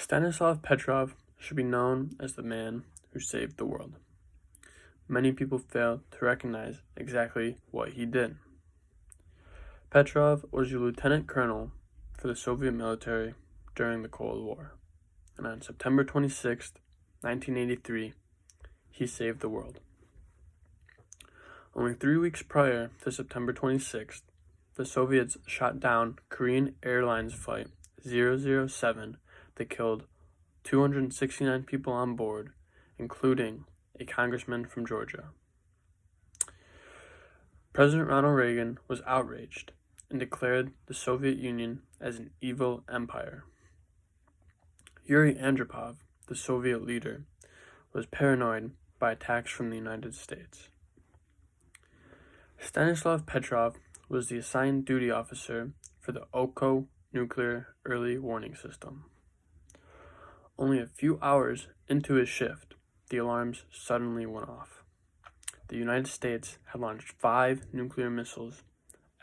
Stanislav Petrov should be known as the man who saved the world. Many people fail to recognize exactly what he did. Petrov was a lieutenant colonel for the Soviet military during the Cold War, and on September 26, 1983, he saved the world. Only 3 weeks prior to September 26th, the Soviets shot down Korean Airlines Flight 007 that killed 269 people on board, including a congressman from Georgia. President Ronald Reagan was outraged and declared the Soviet Union as an evil empire. Yuri Andropov, the Soviet leader, was paranoid by attacks from the United States. Stanislav Petrov was the assigned duty officer for the Oko nuclear early warning system. Only a few hours into his shift, the alarms suddenly went off. The United States had launched 5 nuclear missiles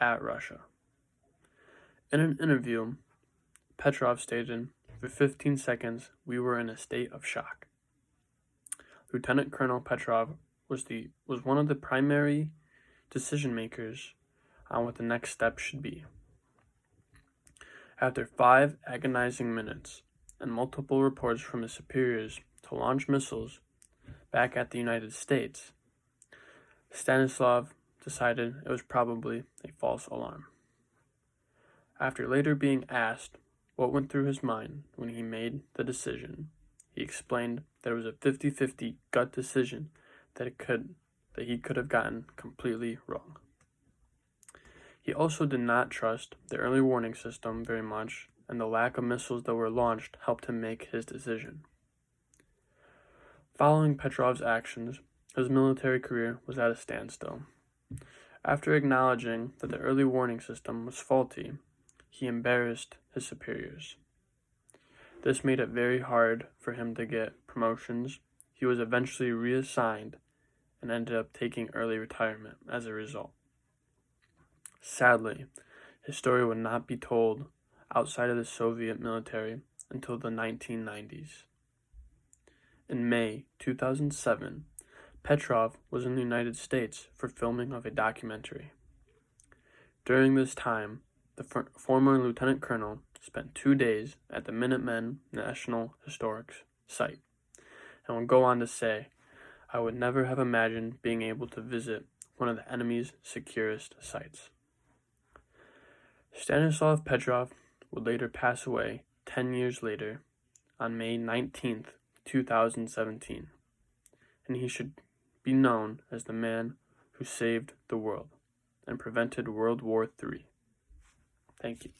at Russia. In an interview, Petrov stated, "For 15 seconds, we were in a state of shock." Lieutenant Colonel Petrov was one of the primary decision makers on what the next step should be. After 5 agonizing minutes and multiple reports from his superiors to launch missiles back at the United States, Stanislav decided it was probably a false alarm. After later being asked what went through his mind when he made the decision, he explained that it was a 50-50 gut decision that he could have gotten completely wrong. He also did not trust the early warning system very much, and the lack of missiles that were launched helped him make his decision. Following Petrov's actions, his military career was at a standstill. After acknowledging that the early warning system was faulty, he embarrassed his superiors. This made it very hard for him to get promotions. He was eventually reassigned and ended up taking early retirement as a result. Sadly, his story would not be told outside of the Soviet military until the 1990s. In May 2007, Petrov was in the United States for filming of a documentary. During this time, the former lieutenant colonel spent 2 days at the Minutemen National Historic Site and would go on to say, "I would never have imagined being able to visit one of the enemy's securest sites." Stanislav Petrov would later pass away 10 years later on May 19, 2017, and he should be known as the man who saved the world and prevented World War III. Thank you.